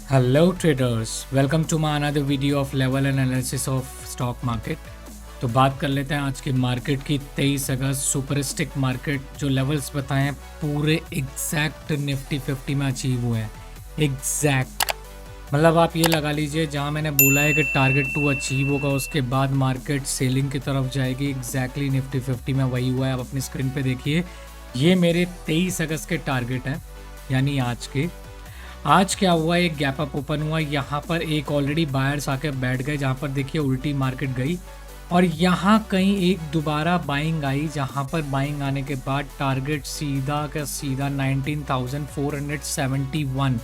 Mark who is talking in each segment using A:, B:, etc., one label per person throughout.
A: Hello traders, welcome to my another video of level analysis of stock market. तो बात कर लेते हैं आज की मार्केट की। 23 अगस्त सुपरिस्टिक मार्केट जो लेवल्स बताए हैं पूरे एग्जैक्ट निफ्टी 50 में अचीव हुए हैं। एग्जैक्ट मतलब आप ये लगा लीजिए, जहां मैंने बोला है कि टारगेट 2 अचीव होगा उसके बाद मार्केट सेलिंग की तरफ जाएगी, एग्जैक्टली निफ्टी 50 में वही हुआ है। आप अपनी स्क्रीन पे देखिए, ये मेरे 23 अगस्त के टारगेट हैं, यानी आज के। आज क्या हुआ, एक गैप अप ओपन हुआ, यहाँ पर एक ऑलरेडी बायर्स आके बैठ गए, जहाँ पर देखिए उल्टी मार्केट गई और यहाँ कहीं एक दोबारा बाइंग आई, जहाँ पर बाइंग आने के बाद टारगेट सीधा का सीधा 19,471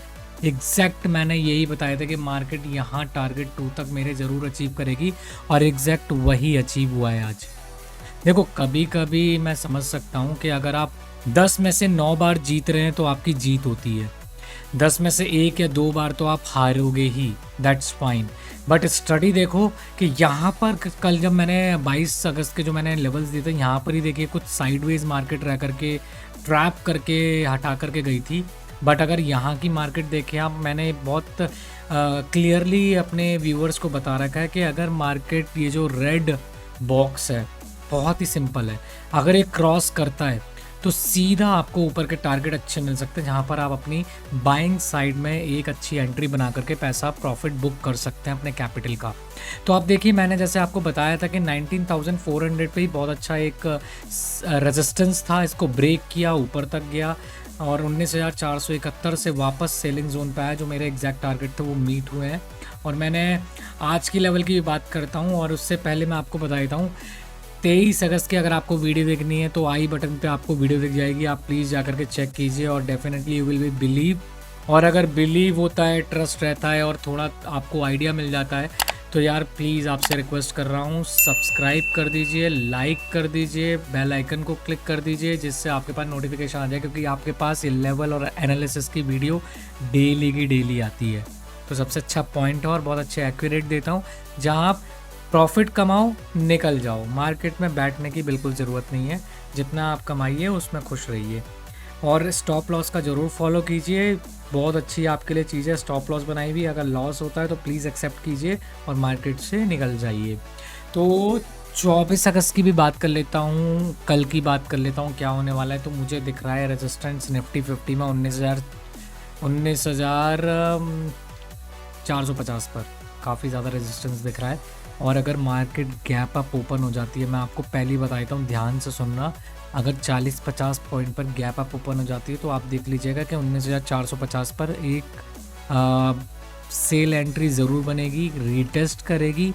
A: एग्जैक्ट मैंने यही बताया था कि मार्केट यहाँ टारगेट 2 तक मेरे ज़रूर अचीव करेगी और एग्जैक्ट वही अचीव हुआ है आज। देखो, कभी कभी मैं समझ सकता हूँ कि अगर आप 10 में से 9 बार जीत रहे हैं तो आपकी जीत होती है, 10 में से 1 या 2 बार तो आप हारोगे ही, दैट्स फाइन। बट स्टडी देखो कि यहाँ पर कल जब मैंने 22 अगस्त के जो मैंने लेवल्स दिए थे, यहाँ पर ही देखिए कुछ साइडवेज मार्केट रह करके ट्रैप करके हटा करके गई थी। बट अगर यहाँ की मार्केट देखें आप, मैंने बहुत क्लियरली अपने व्यूअर्स को बता रखा है कि अगर मार्केट ये जो रेड बॉक्स है बहुत ही सिंपल है, अगर ये क्रॉस करता है तो सीधा आपको ऊपर के टारगेट अच्छे मिल सकते हैं, जहां पर आप अपनी बाइंग साइड में एक अच्छी एंट्री बना करके पैसा प्रॉफिट बुक कर सकते हैं अपने कैपिटल का। तो आप देखिए, मैंने जैसे आपको बताया था कि 19,400 पे ही बहुत अच्छा एक रेजिस्टेंस था, इसको ब्रेक किया, ऊपर तक गया और 19,471 से वापस सेलिंग जोन पे आया, जो मेरे एग्जैक्ट टारगेट थे वो मीट हुए हैं। और मैंने आज की लेवल की भी बात करता हूँ और उससे पहले मैं आपको बता देता हूँ, 23 अगस्त की अगर आपको वीडियो देखनी है तो आई बटन पे आपको वीडियो दिख जाएगी, आप प्लीज़ जा करके चेक कीजिए और definitely you will be believe. और अगर बिलीव होता है, ट्रस्ट रहता है और थोड़ा आपको आइडिया मिल जाता है तो यार प्लीज़ आपसे रिक्वेस्ट कर रहा हूँ, सब्सक्राइब कर दीजिए, लाइक कर दीजिए, बेल आइकन को क्लिक कर दीजिए, जिससे आपके पास नोटिफिकेशन आ जाए, क्योंकि आपके पास ये लेवल और एनालिसिस की वीडियो डेली की डेली आती है। तो सबसे अच्छा पॉइंट है और बहुत अच्छे एक्यूरेट देता हूँ, जहाँ आप प्रॉफिट कमाओ, निकल जाओ। मार्केट में बैठने की बिल्कुल ज़रूरत नहीं है, जितना आप कमाइए उसमें खुश रहिए। और स्टॉप लॉस का ज़रूर फॉलो कीजिए, बहुत अच्छी आपके लिए चीज़ है स्टॉप लॉस बनाई हुई। अगर लॉस होता है तो प्लीज़ एक्सेप्ट कीजिए और मार्केट से निकल जाइए। तो 24 अगस्त की भी बात कर लेता हूँ, कल की बात कर लेता हूँ क्या होने वाला है। तो मुझे दिख रहा है रेजिस्टेंस निफ्टी 50 में 19,450 पर काफ़ी ज़्यादा रेजिस्टेंस दिख रहा है। और अगर मार्केट गैप अप ओपन हो जाती है, मैं आपको पहले ही बताता हूँ, ध्यान से सुनना, अगर 40-50 पॉइंट पर गैप अप ओपन हो जाती है तो आप देख लीजिएगा कि 19,450 पर एक सेल एंट्री ज़रूर बनेगी, रीटेस्ट करेगी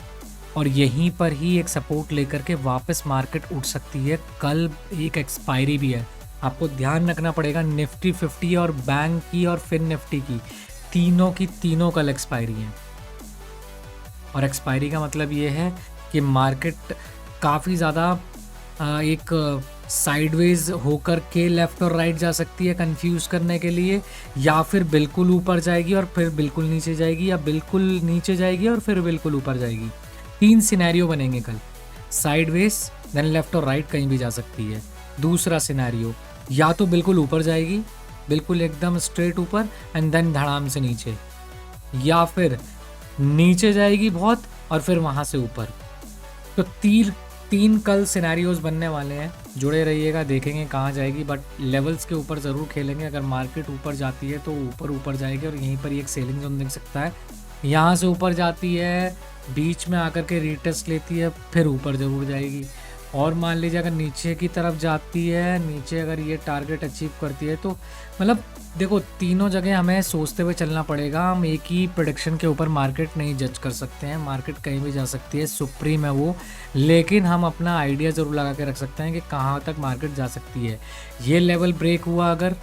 A: और यहीं पर ही एक सपोर्ट लेकर के वापस मार्केट उठ सकती है। कल एक एक्सपायरी भी है, आपको ध्यान रखना पड़ेगा। निफ्टी 50 और बैंक की और फिर निफ्टी की तीनों कल एक्सपायरी हैं। और एक्सपायरी का मतलब ये है कि मार्केट काफ़ी ज़्यादा एक साइडवेज होकर के लेफ़्ट और राइट जा सकती है कंफ्यूज करने के लिए, या फिर बिल्कुल ऊपर जाएगी और फिर बिल्कुल नीचे जाएगी, या बिल्कुल नीचे जाएगी और फिर बिल्कुल ऊपर जाएगी। 3 सिनेरियो बनेंगे कल, साइडवेज देन लेफ़्ट और राइट कहीं भी जा सकती है। दूसरा सिनेरियो, या तो बिल्कुल ऊपर जाएगी, बिल्कुल एकदम स्ट्रेट ऊपर एंड देन धड़ाम से नीचे, या फिर नीचे जाएगी बहुत और फिर वहाँ से ऊपर। तो तीन कल सिनेरियोज बनने वाले हैं, जुड़े रहिएगा, देखेंगे कहाँ जाएगी। बट लेवल्स के ऊपर ज़रूर खेलेंगे, अगर मार्केट ऊपर जाती है तो ऊपर जाएगी और यहीं पर एक सेलिंग जोन दिख सकता है। यहाँ से ऊपर जाती है, बीच में आकर के रीटेस्ट लेती है, फिर ऊपर ज़रूर जाएगी। और मान लीजिए अगर नीचे की तरफ जाती है, नीचे अगर ये टारगेट अचीव करती है तो मतलब देखो, तीनों जगह हमें सोचते हुए चलना पड़ेगा। हम एक ही प्रेडिक्शन के ऊपर मार्केट नहीं जज कर सकते हैं, मार्केट कहीं भी जा सकती है, सुप्रीम है वो। लेकिन हम अपना आइडिया ज़रूर लगा के रख सकते हैं कि कहाँ तक मार्केट जा सकती है। ये लेवल ब्रेक हुआ, अगर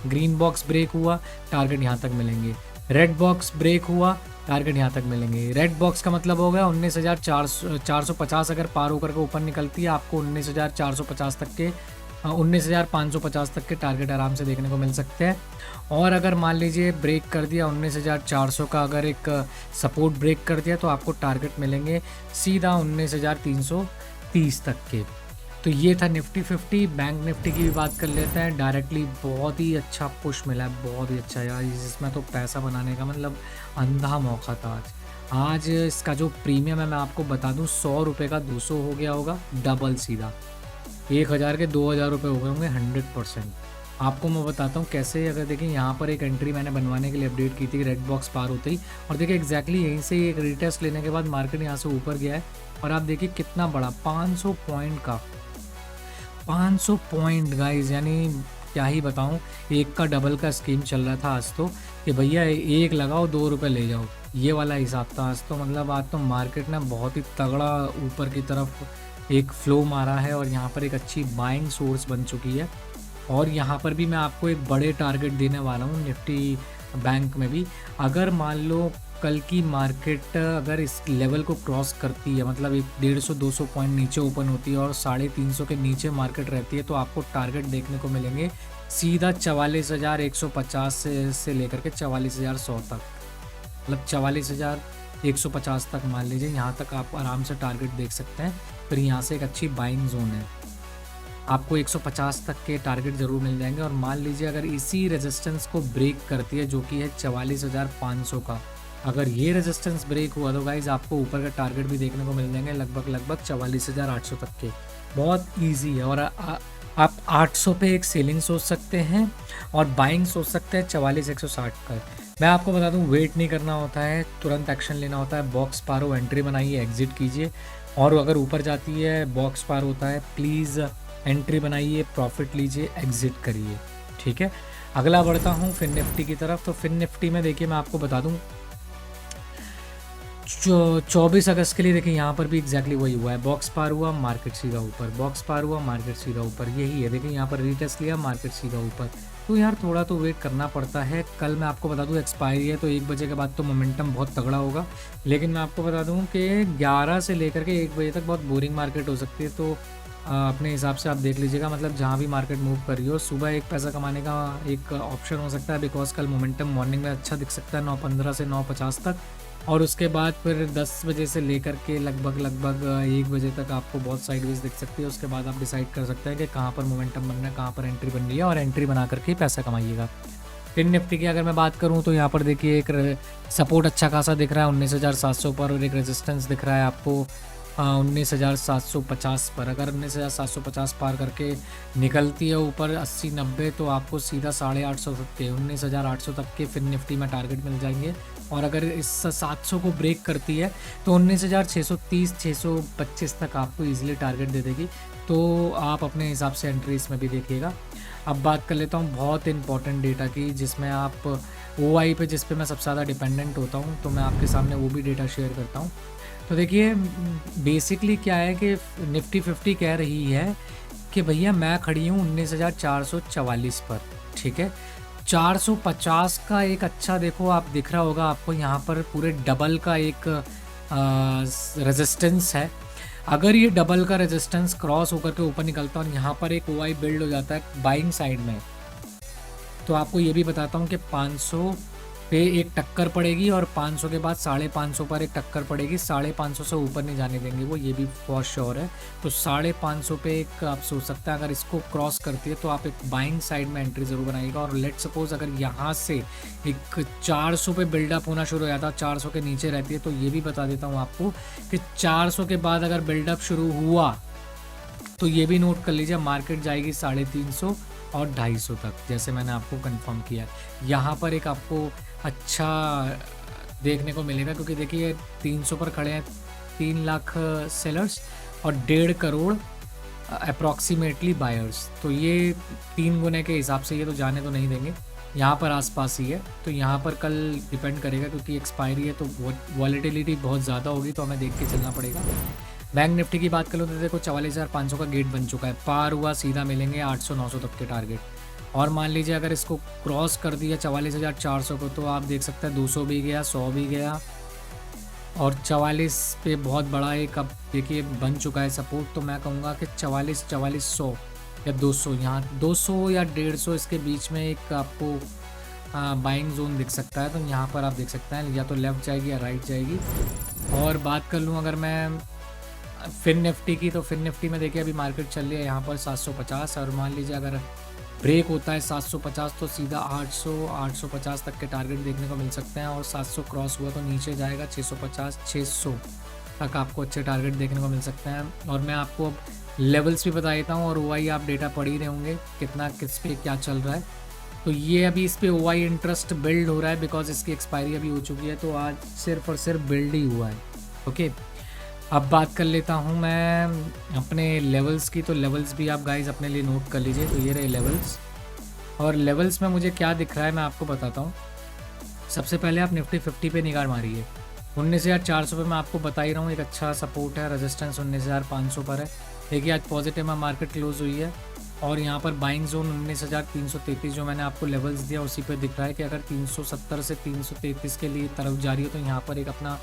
A: ग्रीन बॉक्स ब्रेक हुआ, टारगेट यहाँ तक मिलेंगे। रेड बॉक्स ब्रेक हुआ, टारगेट यहाँ तक मिलेंगे। रेड बॉक्स का मतलब हो गया 19,450 अगर पार होकर के ऊपर निकलती है, आपको 19,450 तक के 19,550 तक के टारगेट आराम से देखने को मिल सकते हैं। और अगर मान लीजिए ब्रेक कर दिया 19,400 का, अगर एक सपोर्ट ब्रेक कर दिया तो आपको टारगेट मिलेंगे सीधा 19,330 तक के। तो ये था निफ्टी 50। बैंक निफ्टी की भी बात कर लेते हैं डायरेक्टली। बहुत ही अच्छा पुश मिला है, बहुत ही अच्छा यार। इसमें तो पैसा बनाने का मतलब अंधा मौका था आज। आज इसका जो प्रीमियम है मैं आपको बता दूं, 100 रुपये का 200 हो गया होगा डबल सीधा। 1000 के 2000 रुपये हो गए होंगे 100%। आपको मैं बताता हूँ कैसे। अगर देखिए यहाँ पर एक एंट्री मैंने बनवाने के लिए अपडेट की थी रेड बॉक्स पार होते ही, और देखिए एग्जैक्टली यहीं से एक रिटेस्ट लेने के बाद मार्केट यहाँ से ऊपर गया है। और आप देखिए कितना बड़ा 500 पॉइंट का, 500 पॉइंट गाइज, यानी क्या ही बताऊं। एक का डबल का स्कीम चल रहा था आज तो, कि भैया एक लगाओ 2 रुपये ले जाओ, ये वाला हिसाब था आज तो। मतलब आज तो मार्केट ने बहुत ही तगड़ा ऊपर की तरफ एक फ्लो मारा है, और यहाँ पर एक अच्छी बाइंग सोर्स बन चुकी है। और यहाँ पर भी मैं आपको एक बड़े टारगेट देने वाला हूँ निफ्टी बैंक में भी। अगर मान लो कल की मार्केट अगर इस लेवल को क्रॉस करती है, मतलब एक 150-200 पॉइंट नीचे ओपन होती है और 350 के नीचे मार्केट रहती है, तो आपको टारगेट देखने को मिलेंगे सीधा 44,150 से लेकर के 44,100 तक। मतलब 44,150 तक मान लीजिए, यहाँ तक आप आराम से टारगेट देख सकते हैं। फिर यहाँ से एक अच्छी बाइंग जोन है, आपको 150 तक के टारगेट ज़रूर मिल जाएंगे। और मान लीजिए अगर इसी रेजिस्टेंस को ब्रेक करती है, जो कि है 44,500 का, अगर ये रेजिस्टेंस ब्रेक हुआ तो गाइज आपको ऊपर का टारगेट भी देखने को मिल जाएंगे लगभग 44,800 तक के। बहुत इजी है। और आप 800 पे एक सेलिंग सोच सकते हैं और बाइंग सोच सकते हैं 44,160 का। मैं आपको बता दूं, वेट नहीं करना होता है, तुरंत एक्शन लेना होता है। बॉक्स पार हो, एंट्री बनाइए, एग्जिट कीजिए। और अगर ऊपर जाती है, बॉक्स पार होता है, प्लीज़ एंट्री बनाइए, प्रॉफिट लीजिए, एग्जिट करिए। ठीक है, अगला बढ़ता हूँ फिन निफ्टी की तरफ। तो फिन निफ्टी में देखिए मैं आपको बता दूँ, 24 अगस्त के लिए देखिए यहाँ पर भी एग्जैक्टली वही हुआ है। बॉक्स पार हुआ, मार्केट सीधा ऊपर, बॉक्स पार हुआ, मार्केट सीधा ऊपर, यही है। देखिए यहाँ पर रीटेस्ट लिया, मार्केट सीधा ऊपर। तो यार थोड़ा तो वेट करना पड़ता है। कल मैं आपको बता दूँ एक्सपायरी है, तो 1 बजे के बाद तो मोमेंटम बहुत तगड़ा होगा। लेकिन मैं आपको बता दूँ कि 11 से लेकर के 1 बजे तक बहुत बोरिंग मार्केट हो सकती है। तो अपने हिसाब से आप देख लीजिएगा, मतलब जहाँ भी मार्केट मूव कर रही हो, सुबह एक पैसा कमाने का एक ऑप्शन हो सकता है। बिकॉज कल मोमेंटम मॉर्निंग में अच्छा दिख सकता है 9:15 से 9:50 तक। और उसके बाद फिर 10 बजे से लेकर के लगभग 1 बजे तक आपको बहुत साइडवेज दिख सकती है। उसके बाद आप डिसाइड कर सकते हैं कि कहाँ पर मोमेंटम बनना है, कहाँ पर एंट्री बन रही है, और एंट्री बना करके पैसा कमाइएगा। फिन निफ्टी की अगर मैं बात करूँ तो यहाँ पर देखिए एक सपोर्ट अच्छा खासा दिख रहा है 19,700 पर, और एक रेजिस्टेंस दिख रहा है आपको 19,750 पर। अगर 19,750 पार करके निकलती है ऊपर 80-90, तो आपको सीधा 850 तक के 19,800 तक के फिन निफ्टी में टारगेट मिल जाएंगे। और अगर इस 700 को ब्रेक करती है तो 19,630-625 तक आपको इजीली टारगेट दे देगी। तो आप अपने हिसाब से एंट्री इसमें भी देखिएगा। अब बात कर लेता हूँ बहुत इंपॉर्टेंट डेटा की, जिसमें आप OI पे, जिस पे मैं सबसे ज़्यादा डिपेंडेंट होता हूँ, तो मैं आपके सामने वो भी डेटा शेयर करता हूँ। तो देखिए बेसिकली क्या है कि निफ्टी 50 कह रही है कि भैया मैं खड़ी हूँ 19,444 पर। ठीक है, 450 का एक अच्छा, देखो आप दिख रहा होगा आपको यहाँ पर पूरे डबल का एक रेजिस्टेंस है। अगर ये डबल का रेजिस्टेंस क्रॉस होकर के ऊपर निकलता है और यहाँ पर एक OI बिल्ड हो जाता है बाइंग साइड में, तो आपको ये भी बताता हूँ कि 500 पे एक टक्कर पड़ेगी, और 500 के बाद 550 पर एक टक्कर पड़ेगी। 550 से ऊपर नहीं जाने देंगे वो, ये भी बहुत श्योर है। तो 550 पे एक आप सोच सकते हैं, अगर इसको क्रॉस करती है तो आप एक बाइंग साइड में एंट्री ज़रूर बनाइएगा। और लेट सपोज अगर यहाँ से एक 400 पे बिल्डअप होना शुरू हो जाता है, 400 के नीचे रहती है, तो ये भी बता देता हूँ आपको कि 400 के बाद अगर बिल्डअप शुरू हुआ तो ये भी नोट कर लीजिए, मार्केट जाएगी 350 और 250 तक, जैसे मैंने आपको कंफर्म किया। यहाँ पर एक आपको अच्छा देखने को मिलेगा, क्योंकि देखिए 300 पर खड़े हैं 3 लाख सेलर्स और 1.5 करोड़ अप्रॉक्सीमेटली बायर्स। तो ये 3 गुने के हिसाब से ये तो जाने तो नहीं देंगे, यहाँ पर आसपास ही है। तो यहाँ पर कल डिपेंड करेगा, क्योंकि एक्सपायरी है तो वॉलेटिलिटी बहुत ज़्यादा होगी, तो हमें देख के चलना पड़ेगा। बैंक निफ्टी की बात करूँ तो देखो 44,500 का गेट बन चुका है, पार हुआ, सीधा मिलेंगे 800-900 तक के टारगेट। और मान लीजिए अगर इसको क्रॉस कर दिया 44,400 को, तो आप देख सकते हैं 200 भी गया, 100 भी गया, और 44 पे बहुत बड़ा एक अब देखिए बन चुका है सपोर्ट। तो मैं कहूँगा कि 44,100 या 200, यहाँ 200 या 150 इसके बीच में एक आपको बाइंग जोन दिख सकता है। तो यहाँ पर आप देख सकते हैं या तो लेफ़्ट जाएगी या राइट जाएगी। और बात कर लूँ अगर मैं फिन निफ्टी की, तो फिन निफ्टी में देखिए अभी मार्केट चल रही है यहाँ पर 750, और मान लीजिए अगर ब्रेक होता है 750 तो सीधा 800 850 तक के टारगेट देखने को मिल सकते हैं, और 700 क्रॉस हुआ तो नीचे जाएगा 650 600 तक आपको अच्छे टारगेट देखने को मिल सकते हैं। और मैं आपको अब लेवल्स भी बता देता हूँ, और ओआई आप डेटा पढ़ ही रहे होंगे कितना किस पे क्या चल रहा है। तो ये अभी इस पे ओआई इंटरेस्ट बिल्ड हो रहा है, बिकॉज इसकी एक्सपायरी अभी हो चुकी है, तो आज सिर्फ और सिर्फ बिल्ड ही हुआ है। ओके, अब बात कर लेता हूँ मैं अपने लेवल्स की। तो लेवल्स भी आप गाइज अपने लिए नोट कर लीजिए। तो ये रहे लेवल्स, और लेवल्स में मुझे क्या दिख रहा है मैं आपको बताता हूँ। सबसे पहले आप निफ्टी 50 पे निगाह मारिए। 19,400 पे मैं आपको बता ही रहा हूँ, एक अच्छा सपोर्ट है। रेजिस्टेंस 19,500 पर है। देखिए आज पॉजिटिव में मार्केट क्लोज हुई है, और यहाँ पर बाइंग जोन 19,333 जो मैंने आपको लेवल्स दिया उसी पे दिख रहा है कि अगर 370 से 333 के लिए तरफ जा रही हो तो यहाँ पर एक अपना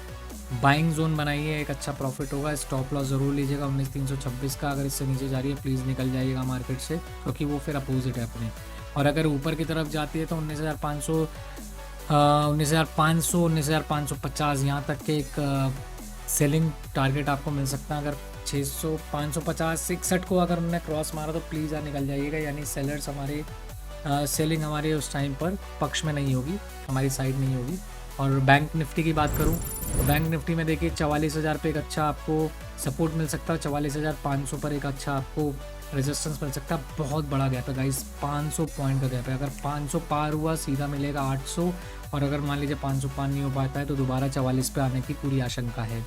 A: बाइंग जोन बनाइए, एक अच्छा प्रॉफिट होगा। स्टॉप लॉस ज़रूर लीजिएगा 19,326 का। अगर इससे नीचे जा रही है प्लीज़ निकल जाइएगा मार्केट से, क्योंकि वो फिर अपोजिट है अपने। और अगर ऊपर की तरफ जाती है तो 19,500 19,500 19,550 यहाँ तक के एक सेलिंग टारगेट आपको मिल सकता है। अगर 600 550 61 को अगर उन्होंने क्रॉस मारा तो प्लीज़ निकल जाइएगा, यानी सेलर्स हमारे सेलिंग हमारे उस टाइम पर पक्ष में नहीं होगी, हमारी साइड नहीं होगी। और बैंक निफ्टी की बात करूं तो बैंक निफ्टी में देखिए 44,000 पे एक अच्छा आपको सपोर्ट मिल सकता है, 44,500 पर एक अच्छा आपको रेजिस्टेंस मिल सकता है। बहुत बड़ा गैप है गाइस, 500 पॉइंट का गैप है। अगर 500 पार हुआ सीधा मिलेगा 800, और अगर मान लीजिए 500 पार नहीं हो पाता है तो दोबारा 44 पे आने की पूरी आशंका है।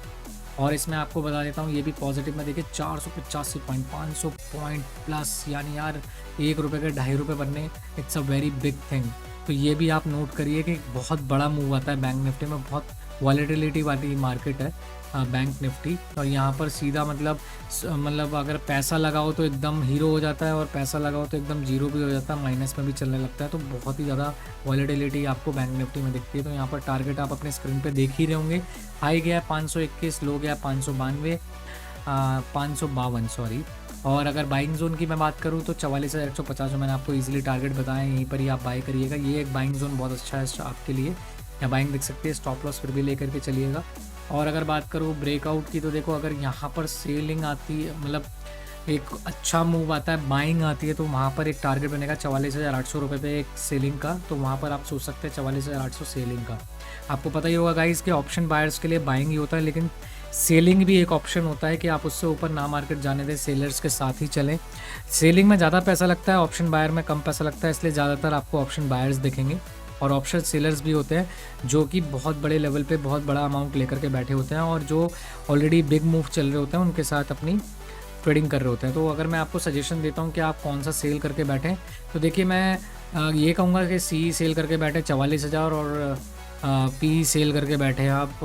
A: और इसमें आपको बता देता हूँ ये भी पॉजिटिव में देखिए 485 पॉइंट 500 पॉइंट प्लस, यानी यार ₹1 के ₹2.5 बनने, it's a very big thing. तो ये भी आप नोट करिए कि बहुत बड़ा मूव आता है बैंक निफ्टी में। बहुत वॉलेटिलिटी वाली मार्केट है बैंक निफ्टी, और यहाँ पर सीधा मतलब अगर पैसा लगाओ तो एकदम हीरो हो जाता है, और पैसा लगाओ तो एकदम जीरो भी हो जाता है, माइनस में भी चलने लगता है। तो बहुत ही ज़्यादा वॉलेटिलिटी आपको बैंक निफ्टी में दिखती है। तो यहाँ पर टारगेट आप अपने स्क्रीन पे देख ही रहे होंगे। हाई गया 521, लो गया 552 552 सॉरी। और अगर बाइंग जोन की मैं बात करूँ तो 44,150 जो मैंने आपको इजीली टारगेट बताया, यहीं पर ही आप बाई करिएगा। ये एक बाइंग जोन बहुत अच्छा है आपके लिए, या बाइंग दिख सकती है। स्टॉप लॉस फिर भी लेकर के चलिएगा। और अगर बात करूँ ब्रेकआउट की तो देखो अगर यहाँ पर सेलिंग आती है, मतलब एक अच्छा मूव आता है, बाइंग आती है, तो वहाँ पर एक टारगेट बनेगा 44,800 रुपये पे एक सेलिंग का। तो वहाँ पर आप सोच सकते हैं 44,800 सेलिंग का। आपको पता ही होगा गाइस कि ऑप्शन बायर्स के लिए बाइंग ही होता है, लेकिन सेलिंग भी एक ऑप्शन होता है कि आप उससे ऊपर ना मार्केट जाने दें, सेलर्स के साथ ही चलें। सेलिंग में ज़्यादा पैसा लगता है, ऑप्शन बायर में कम पैसा लगता है, इसलिए ज़्यादातर आपको ऑप्शन बायर्स दिखेंगे। और ऑप्शन सेलर्स भी होते हैं जो कि बहुत बड़े लेवल पे बहुत बड़ा अमाउंट लेकर के बैठे होते हैं, और जो ऑलरेडी बिग मूव चल रहे होते हैं उनके साथ अपनी ट्रेडिंग कर रहे होते हैं। तो अगर मैं आपको सजेशन देता हूँ कि आप कौन सा सेल करके बैठें, तो देखिए मैं ये कहूँगा कि सी सेल करके बैठे 44,000, और पी सेल करके बैठे आप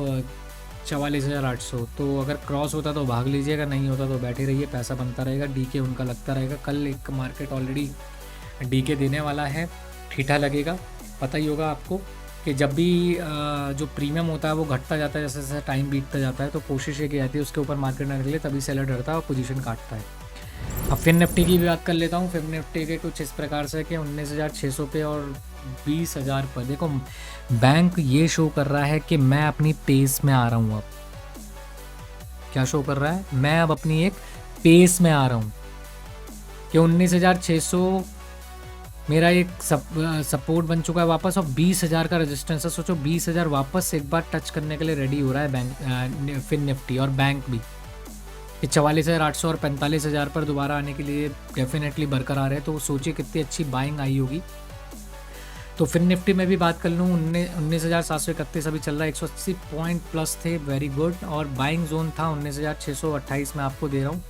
A: 44,800। तो अगर क्रॉस होता तो भाग लीजिएगा, नहीं होता तो बैठे रहिए, पैसा बनता रहेगा, डीके उनका लगता रहेगा। कल एक मार्केट ऑलरेडी डीके देने वाला है, ठीठा लगेगा। पता ही होगा आपको कि जब भी जो प्रीमियम होता है वो घटता जाता है जैसे जैसे टाइम बीतता जाता है, तो कोशिश ये की जाती है उसके ऊपर मार्केट ना निकले, तभी सेलर डरता है और पोजीशन काटता है। अब फिन निफ्टी की भी बात कर लेता हूँ। फिन निफ्टी के कुछ इस प्रकार से कि 19,600 पे और 20,000 पर देखो बैंक ये शो कर रहा है कि मैं अपनी पेस में आ रहा हूँ। अब क्या शो कर रहा है, मैं अब अपनी एक पेस में आ रहा हूँ कि 19,600 मेरा एक सपोर्ट बन चुका है वापस, और 20,000 का रेजिस्टेंस है। सोचो 20,000 वापस एक बार टच करने के लिए रेडी हो रहा है बैंक फिन निफ्टी, और बैंक भी 44,800 और 45,000 पर दोबारा आने के लिए डेफिनेटली बरकरार है। तो सोचिए कितनी अच्छी बाइंग आई होगी। तो फिन निफ्टी में भी बात कर लूँ, 19,731 अभी चल रहा है, 180 पॉइंट प्लस थे, वेरी गुड। और बाइंग जोन था 19,628 में आपको दे रहा हूँ।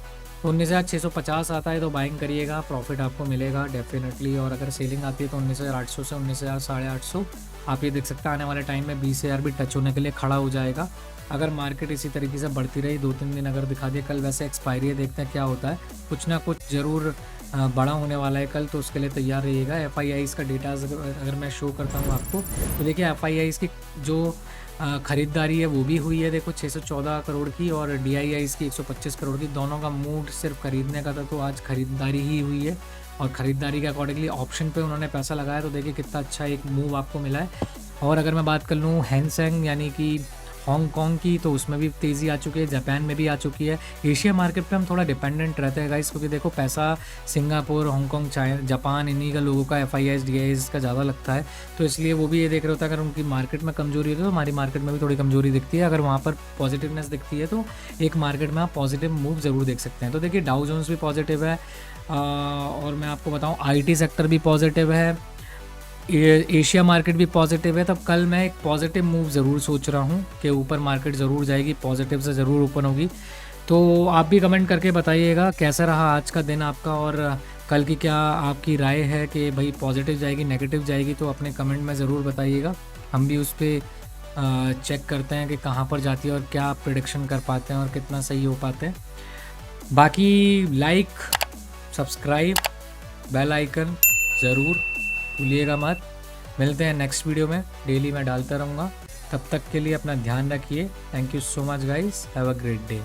A: तो 19,650 आता है तो बाइंग करिएगा, प्रॉफिट आपको मिलेगा डेफिनेटली। और अगर सेलिंग आती है तो 19,800 से 19,850 आप ये देख सकते हैं आने वाले टाइम में 20,000 भी टच होने के लिए खड़ा हो जाएगा। अगर मार्केट इसी तरीके से बढ़ती रही 2-3 दिन अगर दिखा दिए, कल वैसे एक्सपायरी है, देखते हैं क्या होता है, कुछ ना कुछ ज़रूर बड़ा होने वाला है कल, तो उसके लिए तैयार रहिएगा। FIIs का डेटा अगर मैं शो करता हूँ आपको, तो देखिए FIIs की जो ख़रीदारी है वो भी हुई है, देखो 614 करोड़ की, और DIIs की 125 करोड़ की। दोनों का मूड सिर्फ खरीदने का था, तो आज ख़रीदारी ही हुई है, और ख़रीदारी के अकॉर्डिंगली ऑप्शन पे उन्होंने पैसा लगाया। तो देखिए कितना अच्छा एक मूव आपको मिला है। और अगर मैं बात कर लूँ हैंग सेंग यानी कि हांगकांग की, तो उसमें भी तेज़ी आ चुकी है, जापान में भी आ चुकी है। एशिया मार्केट पे हम थोड़ा डिपेंडेंट रहते हैं गाइस, क्योंकि देखो पैसा सिंगापुर, हांगकांग, जापान, इन्हीं का लोगों का FIIs DIIs का ज़्यादा लगता है। तो इसलिए वो भी ये देख रहे होता है, अगर उनकी मार्केट में कमजोरी होती है तो हमारी मार्केट में भी थोड़ी कमजोरी दिखती है। अगर वहाँ पर पॉजिटिवनेस दिखती है तो एक मार्केट में आप पॉजिटिव मूव ज़रूर देख सकते हैं। तो देखिए डाउ जोन्स भी पॉजिटिव है, और मैं आपको बताऊँ IT सेक्टर भी पॉजिटिव है, एशिया मार्केट भी पॉजिटिव है। तब कल मैं एक पॉजिटिव मूव ज़रूर सोच रहा हूँ कि ऊपर मार्केट ज़रूर जाएगी, पॉजिटिव से ज़रूर ओपन होगी। तो आप भी कमेंट करके बताइएगा कैसा रहा आज का दिन आपका, और कल की क्या आपकी राय है कि भाई पॉजिटिव जाएगी, नेगेटिव जाएगी, तो अपने कमेंट में ज़रूर बताइएगा। हम भी उस पर चेक करते हैं कि कहाँ पर जाती है और क्या आप प्रिडिक्शन कर पाते हैं और कितना सही हो पाते हैं। बाकी लाइक, सब्सक्राइब, बेल आइकन ज़रूर भूलिएगा मत। मिलते हैं नेक्स्ट वीडियो में, डेली मैं डालता रहूँगा। तब तक के लिए अपना ध्यान रखिए। Thank you so much guys, have a great day.